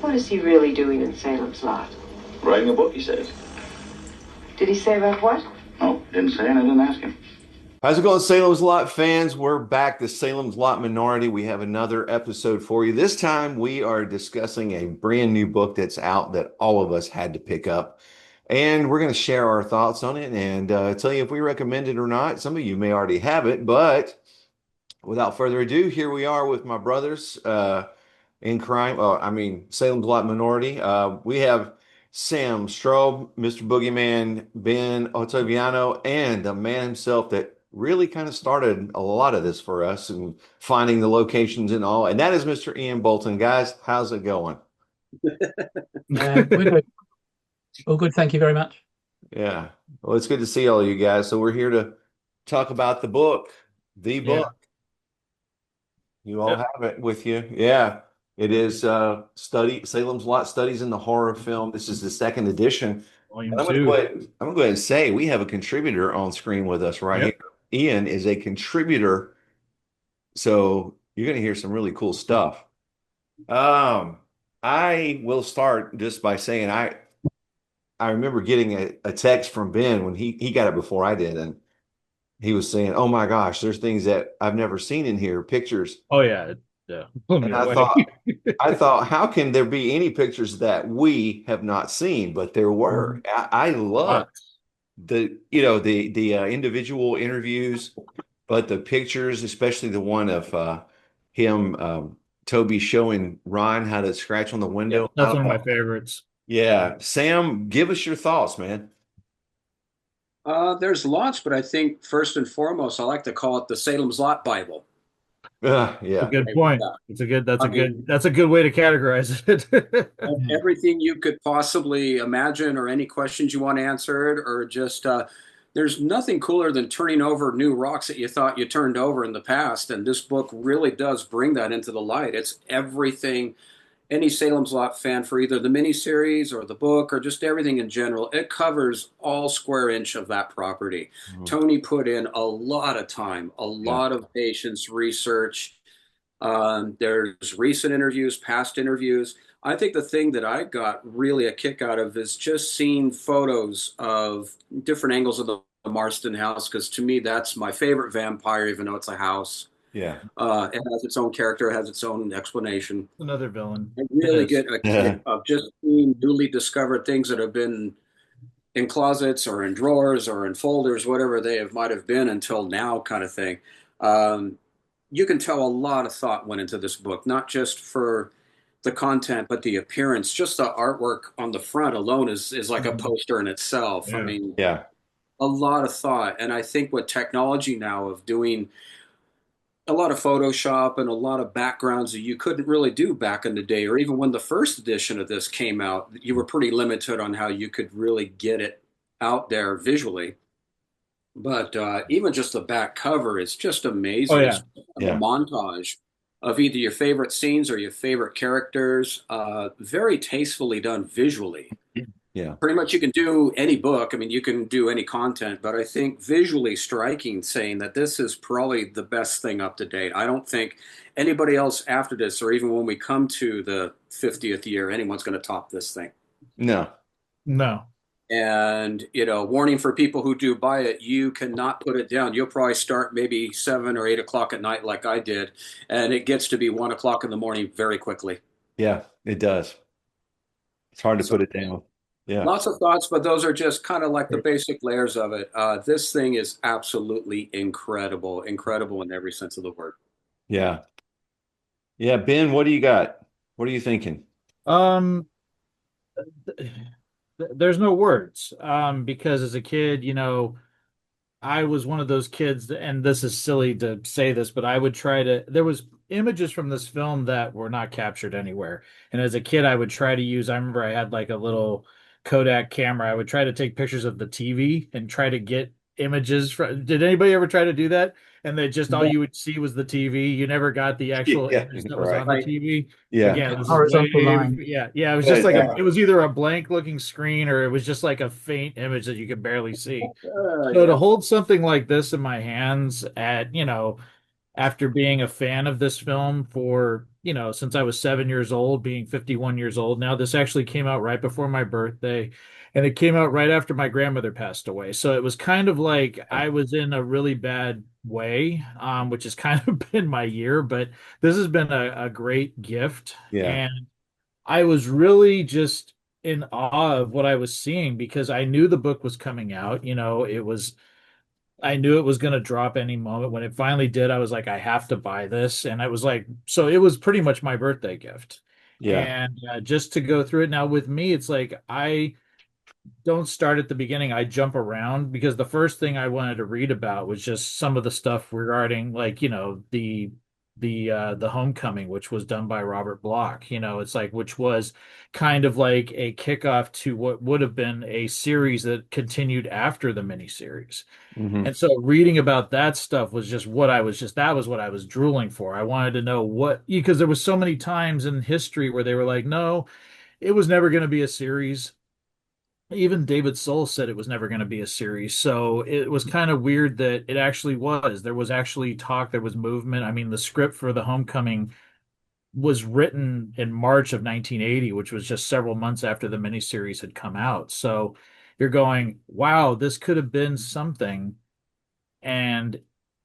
What is he really doing in Salem's Lot? Writing a book, he says. Did he say about what? No, didn't say, and I didn't ask him. How's it going, Salem's Lot fans? We're back, the Salem's Lot Minority. We have another episode for you. This time we are discussing a brand new book that's out that all of us had to pick up. And we're going to share our thoughts on it and tell you if we recommend it or not. Some of you may already have it, but without further ado, here we are with my brothers in crime. Salem's Lot Minority. We have Sam Straub, Mr. Boogeyman, Ben Ottaviano, and the man himself that really kind of started a lot of this for us and finding the locations and all. And that is Mr. Ian Bolton. Guys, how's it going? We're good. All good. Thank you very much. Yeah. Well, it's good to see all of you guys. So we're here to talk about the book, the book. You all have it with you. Yeah. It is Salem's Lot Studies in the Horror Film. This is the second edition. I'm going to go ahead and say we have a contributor on screen with us right here. Ian is a contributor, so you're going to hear some really cool stuff. I will start just by saying I remember getting a text from Ben when he got it before I did, and he was saying, "Oh my gosh, there's things that I've never seen in here, pictures." Oh yeah, yeah. And I thought, how can there be any pictures that we have not seen? But there were. I love the individual interviews, but the pictures, especially the one of Toby showing Ron how to scratch on the window. That's one of my favorites. Yeah. Sam, give us your thoughts, man. There's lots, but I think first and foremost, I like to call it the Salem's Lot Bible. Yeah. That's a good point. That's a good way to categorize it. Everything you could possibly imagine, or any questions you want answered, or just there's nothing cooler than turning over new rocks that you thought you turned over in the past. And this book really does bring that into the light. It's everything any Salem's Lot fan, for either the miniseries or the book or just everything in general, it covers all square inch of that property. Mm-hmm. Tony put in a lot of time, a lot of patience, research. There's recent interviews, past interviews. I think the thing that I got really a kick out of is just seeing photos of different angles of the Marston house, because to me, that's my favorite vampire, even though it's a house. Yeah. It has its own character, it has its own explanation. Another villain. I really get a kick of just seeing newly discovered things that have been in closets or in drawers or in folders, whatever they might have been until now, kind of thing. You can tell a lot of thought went into this book, not just for the content, but the appearance. Just the artwork on the front alone is like a poster in itself. Yeah. I mean, a lot of thought. And I think with technology now of doing a lot of Photoshop and a lot of backgrounds that you couldn't really do back in the day, or even when the first edition of this came out, you were pretty limited on how you could really get it out there visually. But even just the back cover is just amazing. Oh, yeah. A montage of either your favorite scenes or your favorite characters, very tastefully done visually. Yeah. Pretty much you can do any book. I mean, you can do any content, but I think visually striking, saying that this is probably the best thing up to date. I don't think anybody else after this, or even when we come to the 50th year, anyone's going to top this thing. No. And, warning for people who do buy it, you cannot put it down. You'll probably start maybe 7 or 8 o'clock at night like I did, and it gets to be 1 o'clock in the morning very quickly. Yeah, it does. It's hard to put it down. Yeah. Lots of thoughts, but those are just kind of like the basic layers of it. This thing is absolutely incredible in every sense of the word. Yeah. Yeah, Ben, what do you got? What are you thinking? There's no words, because as a kid, I was one of those kids, and this is silly to say this, but I would there was images from this film that were not captured anywhere. And as a kid, I would try to use, I remember I had like a little Kodak camera. I would try to take pictures of the TV and try to get images from. Did anybody ever try to do that? And they just all you would see was the TV. You never got the actual image that was on the TV. Yeah. Again, Horizontal line. Yeah. It was just it was either a blank looking screen or it was just like a faint image that you could barely see. So to hold something like this in my hands at, after being a fan of this film for, since I was 7 years old, being 51 years old now. This actually came out right before my birthday, and it came out right after my grandmother passed away. So it was kind of like I was in a really bad way, which has kind of been my year, but this has been a great gift. Yeah. And I was really just in awe of what I was seeing because I knew the book was coming out. I knew it was going to drop any moment. When it finally did, I was like, I have to buy this. And I was like, so it was pretty much my birthday gift. Yeah. And just to go through it now with me, it's like I don't start at the beginning. I jump around because the first thing I wanted to read about was just some of the stuff regarding, like, the Homecoming, which was done by Robert Bloch. It's like, which was kind of like a kickoff to what would have been a series that continued after the miniseries. Hmm. And so reading about that stuff was just that was what I was drooling for. I wanted to know because there was so many times in history where they were like, no, it was never going to be a series. Even David Soul said it was never going to be a series. So it was kind of weird that it actually was. There was actually talk, there was movement. I mean, the script for The Homecoming was written in March of 1980, which was just several months after the miniseries had come out. So you're going, wow, this could have been something. And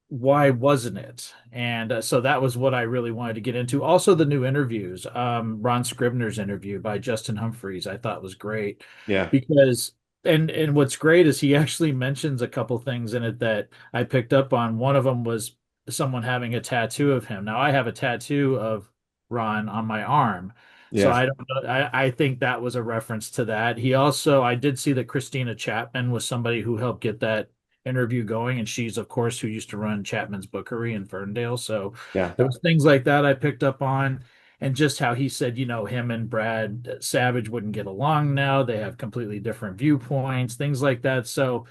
why wasn't it? And so that was what I really wanted to get into. Also, the new interviews, Ron Scribner's interview by Justin Humphreys, I thought was great Yeah. because, and what's great is he actually mentions a couple things in it that I picked up on. One of them was someone having a tattoo of him. Now I have a tattoo of Ron on my arm. So Yeah. I don't know. I think that was a reference to that. I did see that Christina Chapman was somebody who helped get that interview going, and she's of course who used to run Chapman's Bookery in Ferndale. So Yeah. there was things like that I picked up on, and just how he said, him and Brad Savage wouldn't get along now. They have completely different viewpoints, things like that. So,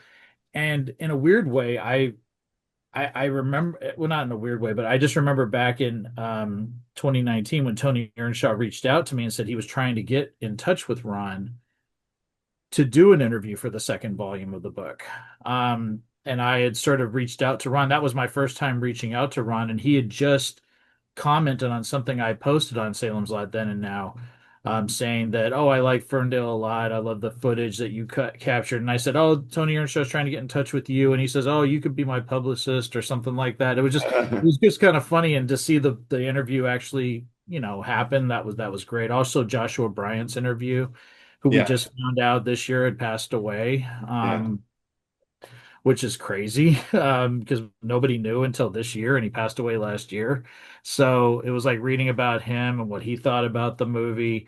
and in a weird way, I remember, well, not in a weird way, but I just remember back in 2019 when Tony Earnshaw reached out to me and said he was trying to get in touch with Ron to do an interview for the second volume of the book. And I had sort of reached out to Ron. That was my first time reaching out to Ron, and he had just commented on something I posted on Salem's Lot Then and Now, saying that, oh, I like Ferndale a lot. I love the footage that you captured. And I said, oh, Tony Earnshaw's trying to get in touch with you. And he says, oh, you could be my publicist or something like that. It was just kind of funny. And to see the interview actually, happen, that was great. Also, Joshua Bryant's interview, who we Yeah. just found out this year had passed away. Yeah. Which is crazy because nobody knew until this year, and he passed away last year. So it was like reading about him and what he thought about the movie.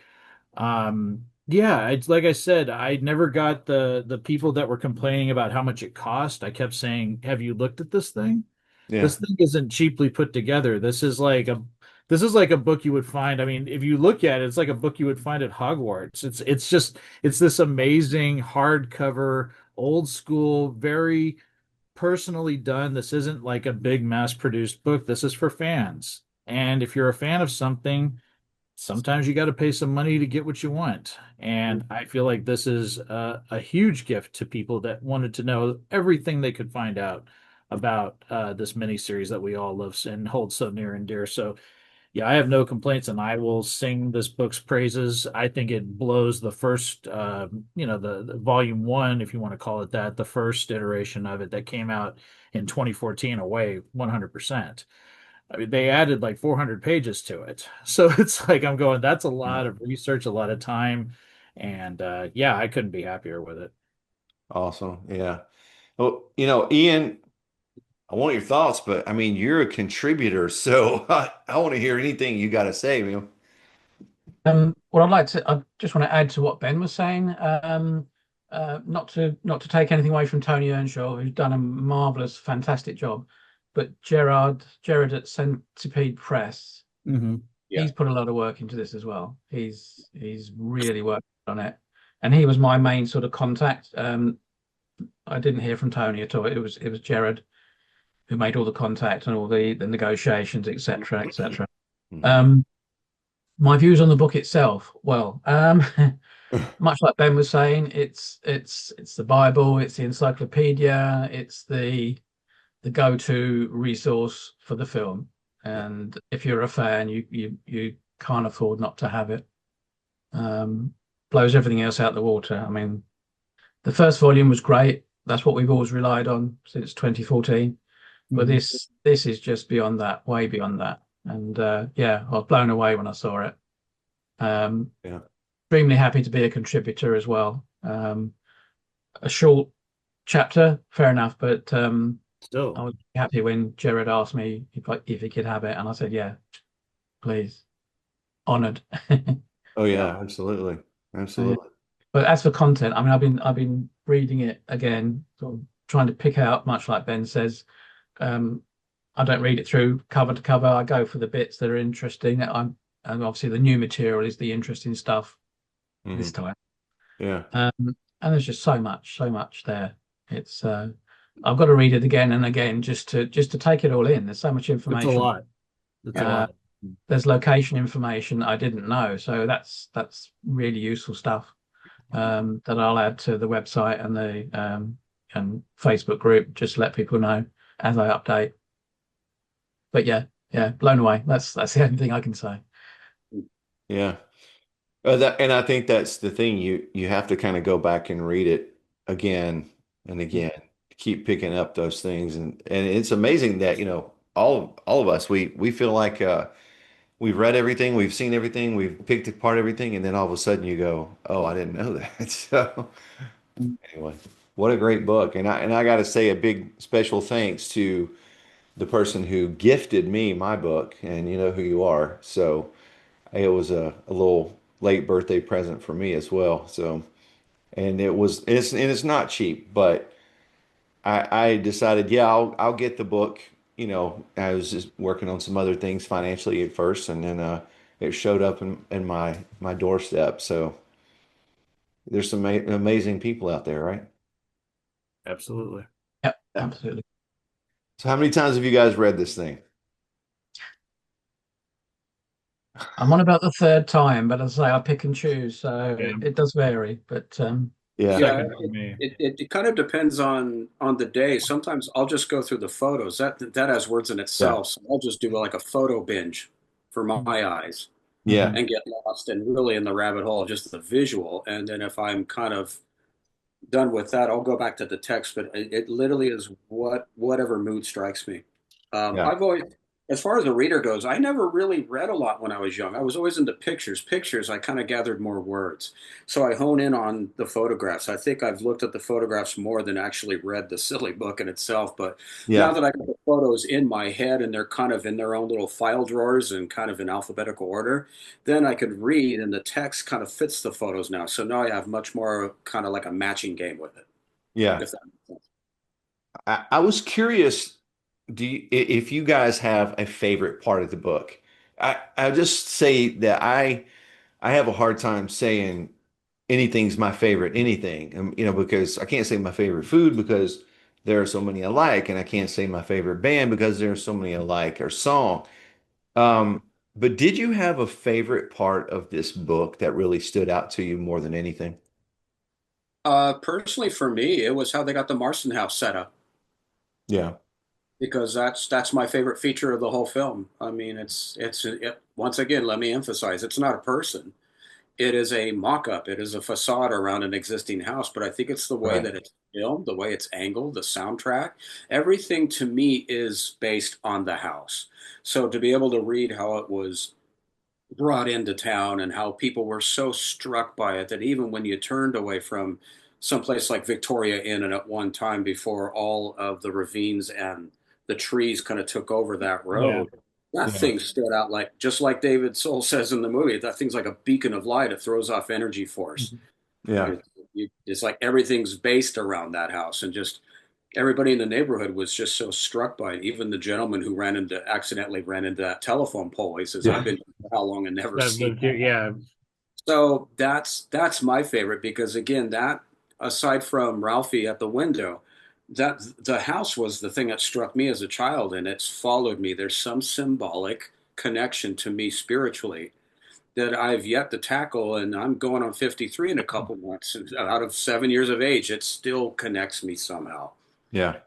Yeah, it's like I said, I never got the people that were complaining about how much it cost. I kept saying, "Have you looked at this thing? Yeah. This thing isn't cheaply put together. This is like a book you would find. I mean, if you look at it, it's like a book you would find at Hogwarts. It's this amazing hardcover, old school, very personally done. This isn't like a big mass-produced book. This is for fans. And if you're a fan of something, sometimes you got to pay some money to get what you want. And I feel like this is a huge gift to people that wanted to know everything they could find out about this miniseries that we all love and hold so near and dear. So yeah, I have no complaints, and I will sing this book's praises. I think it blows the first, the volume one, if you want to call it that, the first iteration of it that came out in 2014 away 100%. I mean, they added like 400 pages to it. So it's like I'm going, that's a lot of research, a lot of time. And yeah, I couldn't be happier with it. Awesome. Yeah. Well, Ian, I want your thoughts, but I mean, you're a contributor, so I want to hear anything you got to say, man. I just want to add to what Ben was saying. Not to take anything away from Tony Earnshaw, who's done a marvelous, fantastic job, but Gerard at Centipede Press, Mm-hmm. Yeah. he's put a lot of work into this as well. He's really worked on it, and he was my main sort of contact. I didn't hear from Tony at all. It was Gerard who made all the contact and all the negotiations, etc., etc. My views on the book itself, well, much like Ben was saying, it's the Bible, it's the encyclopedia, it's the the go-to resource for the film. And if you're a fan, you can't afford not to have it. Blows everything else out the water. I mean, the first volume was great. That's what we've always relied on since 2014. But this is just beyond that, way beyond that. And yeah, I was blown away when I saw it. Yeah. Extremely happy to be a contributor as well. A short chapter, fair enough, but Still, I was happy when Jared asked me if he could have it, and I said, yeah, please. Honored. Oh yeah, absolutely. Absolutely. But as for content, I mean, I've been reading it again, sort of trying to pick out, much like Ben says. I don't read it through cover to cover. I go for the bits that are interesting. And obviously the new material is the interesting stuff this time. Yeah. And there's just so much there. It's I've got to read it again and again just to take it all in. There's so much it's information. a lot. It's a lot. There's location information I didn't know, so that's really useful stuff that I'll add to the website and the and Facebook group. Just let people know as I update. But yeah, blown away. That's the only thing I can say. Yeah. And I think that's the thing. You have to kind of go back and read it again and again, keep picking up those things. And it's amazing that, all of us, we feel like we've read everything, we've seen everything, we've picked apart everything, and then all of a sudden you go, "Oh, I didn't know that." So anyway, what a great book. And I got to say a big special thanks to the person who gifted me my book, and you know who you are. So it was a little late birthday present for me as well. So, and it's not cheap, but I decided, yeah, I'll get the book. I was just working on some other things financially at first, and then it showed up in my doorstep. So there's some amazing people out there, right? Absolutely. Yep, absolutely. So how many times have you guys read this thing? I'm on about the third time, but as I say, I pick and choose, so Yeah. it does vary. But Yeah. Second for me. It kind of depends on the day. Sometimes I'll just go through the photos. That has words in Yeah. itself. So I'll just do like a photo binge for my eyes Yeah. and get lost and really in the rabbit hole of just the visual. And then if I'm kind of done with that, I'll go back to the text. But it literally is whatever mood strikes me. Yeah. I've always, as far as a reader goes, I never really read a lot when I was young. I was always into pictures. Pictures, I kind of gathered more words. So I hone in on the photographs. I think I've looked at the photographs more than actually read the silly book in itself. But now Yeah. that I got the photos in my head and they're kind of in their own little file drawers and kind of in alphabetical order, then I could read and the text kind of fits the photos now. So now I have much more kind of like a matching game with it, Yeah. if that makes sense. I was curious, if you guys have a favorite part of the book? I just say that I have a hard time saying anything's my favorite anything, because I can't say my favorite food because there are so many alike, and I can't say my favorite band because there are so many alike or song. But did you have a favorite part of this book that really stood out to you more than anything? Personally, for me, it was how they got the Marston house set up. Yeah. Because that's my favorite feature of the whole film. I mean, once again, let me emphasize, it's not a person. It is a mock-up. It is a facade around an existing house. But I think it's the way Right. that it's filmed, the way it's angled, the soundtrack. Everything to me is based on the house. So to be able to read how it was brought into town and how people were so struck by it that even when you turned away from someplace like Victoria Inn and at one time before all of the ravines and the trees kind of took over that Yeah. road, that Yeah. thing stood out like just like David Soul says in the movie, that thing's like a beacon of light. It throws off energy force. Yeah. It's like everything's based around that house and just everybody in the neighborhood was just so struck by it. Even the gentleman who accidentally ran into that telephone pole. He says, "I've Yeah. been here for how long and never I've seen lived here. that." Yeah. So that's my favorite because again, that aside from Ralphie at the window, that the house was the thing that struck me as a child, and it's followed me. There's some symbolic connection to me spiritually that I've yet to tackle, and I'm going on 53 in a couple months. Out of 7 years of age, it still connects me somehow. Yeah.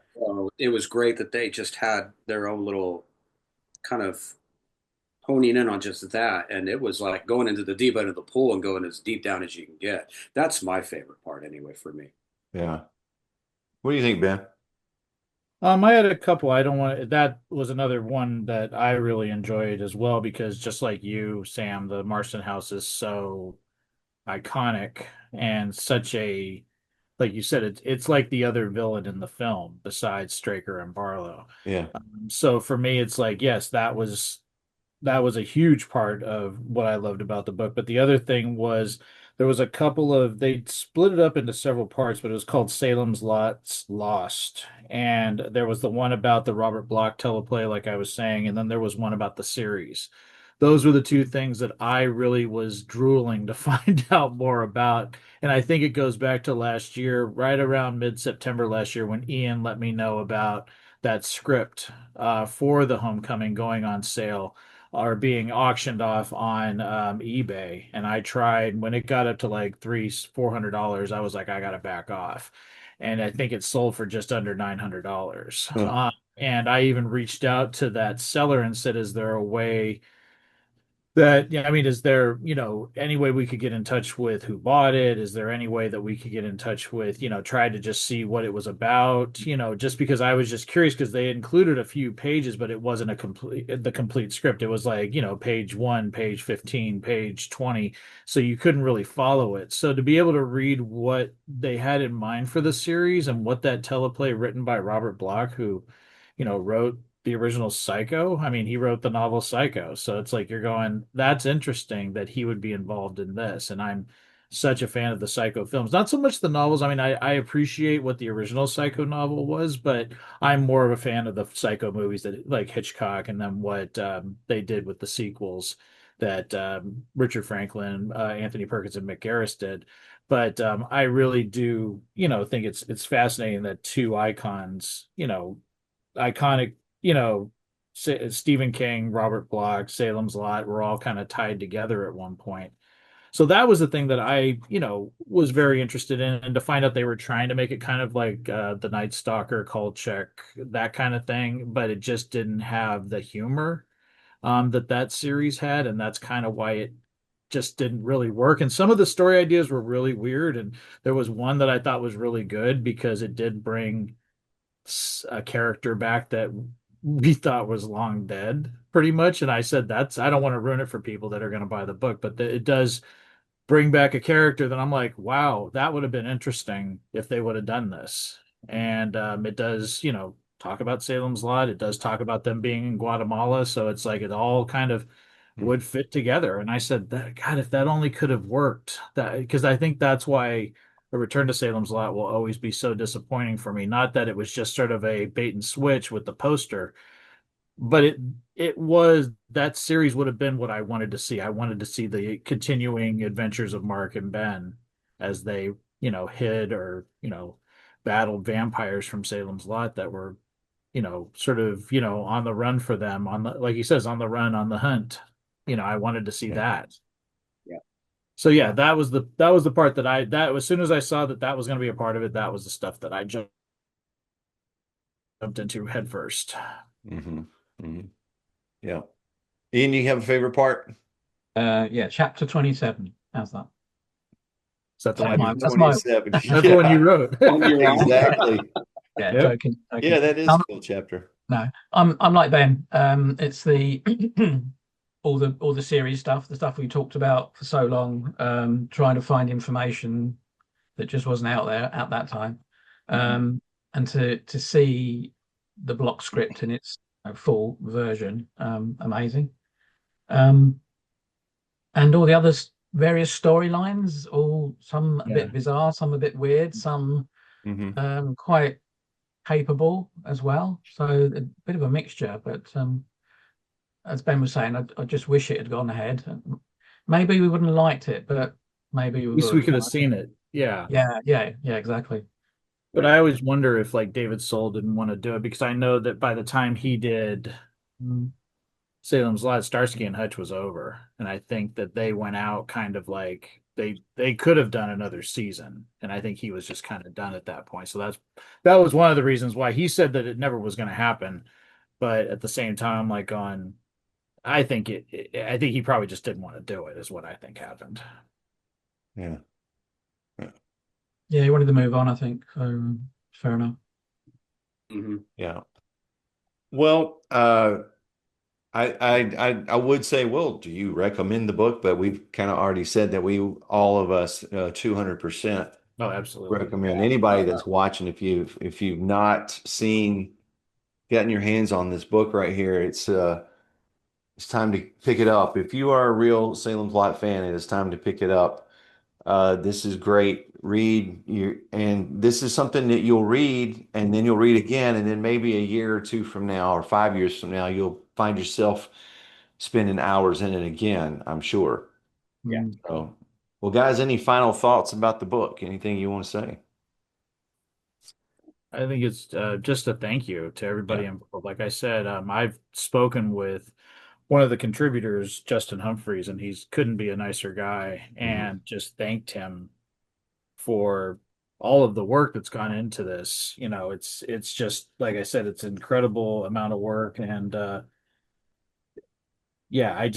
It was great that they just had their own little kind of honing in on just that. And it was like going into the deep end of the pool and going as deep down as you can get. That's my favorite part anyway for me. Yeah. What do you think, Ben? I had a couple. I don't want that was another one that I really enjoyed as well because just like you, Sam, the Marston house is so iconic and such a like you said, it's like the other villain in the film besides Straker and Barlow. Yeah. So for me, it's like, yes, that was a huge part of what I loved about the book. But the other thing was there was a couple of they split it up into several parts, but it was called Salem's Lot's Lost. And there was the one about the Robert Bloch teleplay, like I was saying, and then there was one about the series. Those were the two things that I really was drooling to find out more about. And I think it goes back to last year, right around mid-September last year, when Ian let me know about that script for the Homecoming going on sale are being auctioned off on eBay. And I tried when it got up to like $400. I was like, I gotta back off. And I think it sold for just under $900. Huh. And I even reached out to that seller and said, "Is there a way that yeah, I mean, is there, any way we could get in touch with who bought it? Is there any way that we could get in touch with, try to just see what it was about, just because I was just curious because they included a few pages, but it wasn't the complete script. It was like, page 1, page 15, page 20. So you couldn't really follow it. So to be able to read what they had in mind for the series and what that teleplay written by Robert Bloch, who, wrote the original Psycho. I mean, he wrote the novel Psycho. So it's like you're going, that's interesting that he would be involved in this. And I'm such a fan of the Psycho films. Not so much the novels. I mean, I appreciate what the original Psycho novel was, but I'm more of a fan of the Psycho movies that like Hitchcock and then what they did with the sequels that Richard Franklin, Anthony Perkins, and Mick Garris did. But I really do, think it's fascinating that two icons, iconic, Stephen King, Robert Bloch, Salem's Lot were all kind of tied together at one point. So that was the thing that I, was very interested in, and to find out they were trying to make it kind of like the Night Stalker, Kolchak, that kind of thing, but it just didn't have the humor that series had, and that's kind of why it just didn't really work. And some of the story ideas were really weird, and there was one that I thought was really good because it did bring a character back that we thought was long dead pretty much. And I said, I don't want to ruin it for people that are going to buy the book, but it does bring back a character that I'm like, wow, that would have been interesting if they would have done this. And it does, talk about Salem's Lot. It does talk about them being in Guatemala. So it's like it all kind of would fit together. And I said, God, if that only could have worked, that because I think that's why the Return to Salem's Lot will always be so disappointing for me. Not that it was just sort of a bait and switch with the poster, but it was that series would have been what I wanted to see. I wanted to see the continuing adventures of Mark and Ben as they, hid or, battled vampires from Salem's Lot that were, sort of, on the run for them, on the like he says, on the run, on the hunt. I wanted to see Yeah. that. Yeah. So yeah, that was the part that as soon as I saw that was going to be a part of it, that was the stuff that I jumped into head first. Mm-hmm. Mm-hmm. Yeah. Ian, you have a favorite part? Yeah, chapter 27. How's that? Is that the That's one? that's my 27. That's the one you wrote. Exactly. yeah, Yep. joking. Yeah, that is a cool chapter. No, I'm like Ben. It's the all the series stuff, the stuff we talked about for so long, trying to find information that just wasn't out there at that time, and to see the block script in its full version, amazing. And all the other various storylines, all some a bit bizarre, some a bit weird, some Mm-hmm. quite capable as well. So a bit of a mixture, but as Ben was saying, I just wish it had gone ahead. Maybe we wouldn't have liked it, but maybe we At least we would. could have seen it. Yeah. Yeah, exactly. But I always wonder if like David Soul didn't want to do it because I know that by the time he did Salem's Lot, Starsky and Hutch was over. And I think that they went out kind of like they could have done another season, and I think he was just kind of done at that point. So that was one of the reasons why he said that it never was going to happen. But at the same time, like on, I think he probably just didn't want to do it, is what I think happened. Yeah. Yeah, he wanted to move on, I think. So fair enough. Hmm. Yeah. Well, I would say, well, do you recommend the book? But we've kind of already said that all of us, 200% Oh, absolutely. recommend anybody that's watching. If you've not seen, gotten your hands on this book right here, it's time to pick it up. If you are a real Salem's Lot fan, it is time to pick it up. This is great. Read you, and this is something that you'll read, and then you'll read again, and then maybe a year or two from now, or 5 years from now, you'll find yourself spending hours in it again, I'm sure. Yeah. Mm. So, well, guys, any final thoughts about the book? Anything you want to say? I think it's just a thank you to everybody Yeah. involved. Like I said, I've spoken with one of the contributors, Justin Humphreys, and he's couldn't be a nicer guy, Mhm. and just thanked him for all of the work that's gone into this. It's just like I said, it's an incredible amount of work, and yeah, I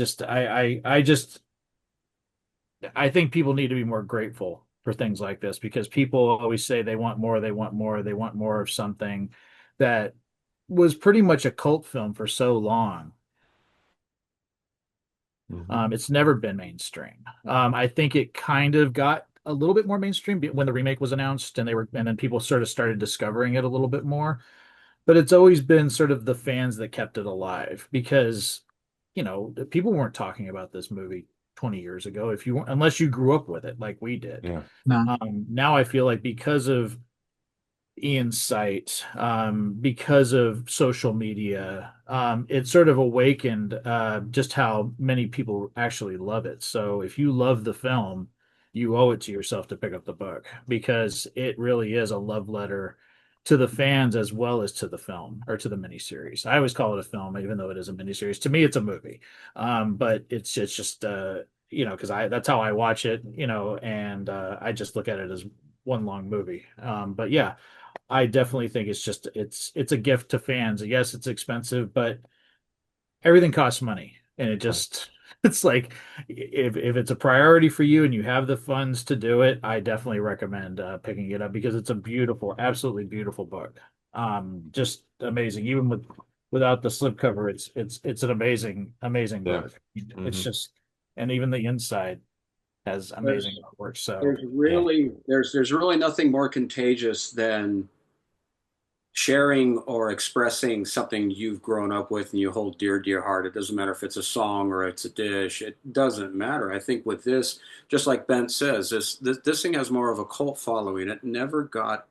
think people need to be more grateful for things like this, because people always say they want more, they want more, they want more of something that was pretty much a cult film for so long. Mhm. It's never been mainstream. I think it kind of got a little bit more mainstream when the remake was announced, and then people sort of started discovering it a little bit more. But it's always been sort of the fans that kept it alive, because people weren't talking about this movie 20 years ago, if you weren't, unless you grew up with it like we did. Yeah. No. Now I feel like because of Ian's site, because of social media, it sort of awakened just how many people actually love it. So if you love the film, you owe it to yourself to pick up the book, because it really is a love letter to the fans as well as to the film, or to the miniseries. I always call it a film, even though it is a miniseries. To me, it's a movie, but it's just because I that's how I watch it, and I just look at it as one long movie. But yeah, I definitely think it's a gift to fans. Yes, it's expensive, but everything costs money, and it just it's like, if it's a priority for you and you have the funds to do it, I definitely recommend picking it up, because it's a beautiful, absolutely beautiful book. Just amazing. Even without the slipcover, it's an amazing Yeah. book. It's Hmm. just, and even the inside has amazing There's artwork. So there's Yeah. really there's really nothing more contagious than sharing or expressing something you've grown up with and you hold dear to your heart. It doesn't matter if it's a song or it's a dish. It doesn't matter. I think with this, just like Ben says, this thing has more of a cult following. It never got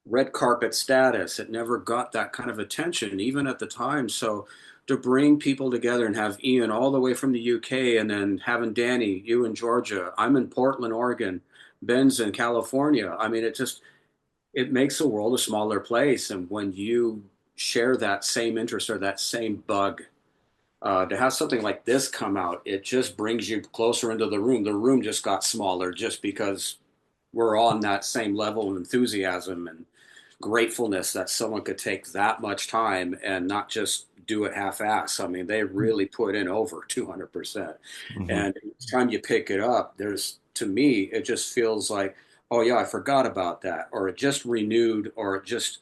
red carpet status. It never got that kind of attention, even at the time. So to bring people together and have Ian all the way from the UK, and then having Danny, you in Georgia, I'm in Portland, Oregon, Ben's in California. I mean, it makes the world a smaller place. And when you share that same interest or that same bug, to have something like this come out, it just brings you closer into the room. The room just got smaller just because we're on that same level of enthusiasm and gratefulness that someone could take that much time and not just do it half-ass. I mean, they really put in over 200%. Hmm. And each time you pick it up, to me, it just feels like, oh yeah, I forgot about that, or it just renewed, or it just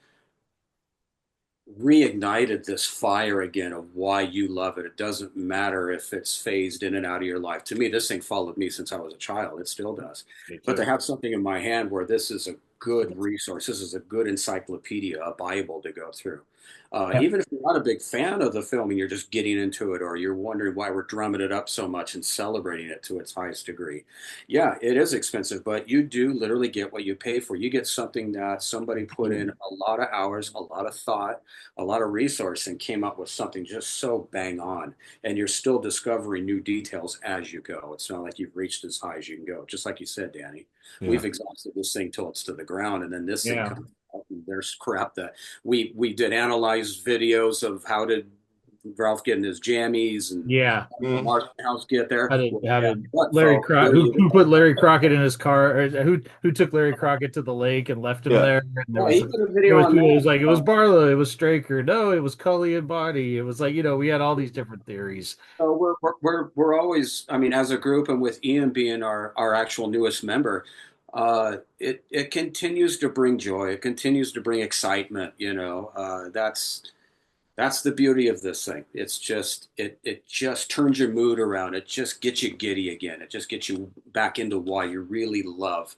reignited this fire again of why you love it. It doesn't matter if it's phased in and out of your life. To me, this thing followed me since I was a child. It still does. me But to too. have something in my hand where this is a good resource, this is a good encyclopedia, a Bible to go through. Yeah. Even if you're not a big fan of the film and you're just getting into it, or you're wondering why we're drumming it up so much and celebrating it to its highest degree. Yeah, it is expensive, but you do literally get what you pay for. You get something that somebody put in a lot of hours, a lot of thought, a lot of resource, and came up with something just so bang on. And you're still discovering new details as you go. It's not like you've reached as high as you can go. Just like you said, Danny, Yeah. we've exhausted this thing till it's to the ground, and then this thing Yeah. comes out, and there's crap that we did analyze videos of how did Ralph getting his jammies and Yeah. Marston house get there. How did What, Larry folks? Crockett? Who put Larry Crockett in his car? Or who took Larry Crockett to the lake and left him Yeah. there? And there Yeah, was he did a video on it was that. like it was Barlow, it was Straker. No, it was Cully and Body. It was like we had all these different theories. So we're always, I mean, as a group, and with Ian being our actual newest member, it continues to bring joy. It continues to bring excitement. That's the beauty of this thing. It's just it just turns your mood around. It just gets you giddy again. It just gets you back into why you really love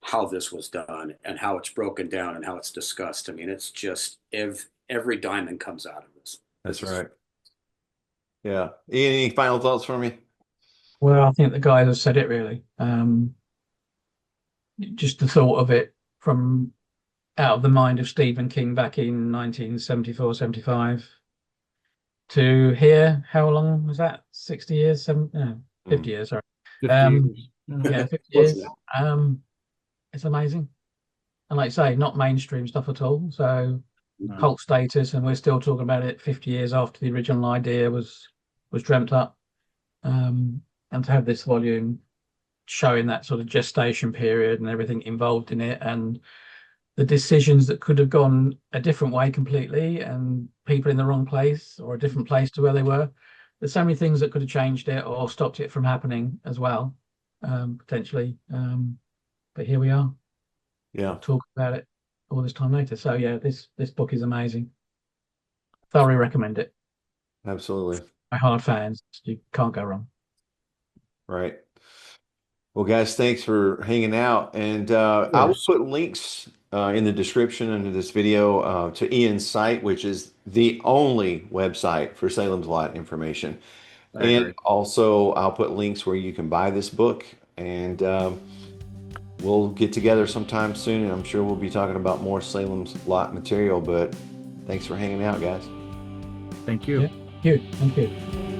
how this was done and how it's broken down and how it's discussed. I mean, it's just every diamond comes out of this. That's right. Yeah. Ian, any final thoughts for me? Well, I think the guys have said it really. Just the thought of it from out of the mind of Stephen King back in 1974, 75 to here, how long was that? 60 years, 50 years, sorry. 50 years. Yeah, 50 years. It's amazing. And like I say, not mainstream stuff at all. So cult status, and we're still talking about it 50 years after the original idea was dreamt up. And to have this volume showing that sort of gestation period and everything involved in it, and the decisions that could have gone a different way completely, and people in the wrong place or a different place to where they were. There's so many things that could have changed it or stopped it from happening as well, potentially. But here we are. Yeah. Talking about it all this time later. So yeah, this book is amazing. Thoroughly recommend it. Absolutely. My hard fans, you can't go wrong. Right. Well, guys, thanks for hanging out. And I will put links in the description under this video to Ian's site, which is the only website for Salem's Lot information. And also, I'll put links where you can buy this book. And we'll get together sometime soon. And I'm sure we'll be talking about more Salem's Lot material. But thanks for hanging out, guys. Thank you. Yeah, thank you.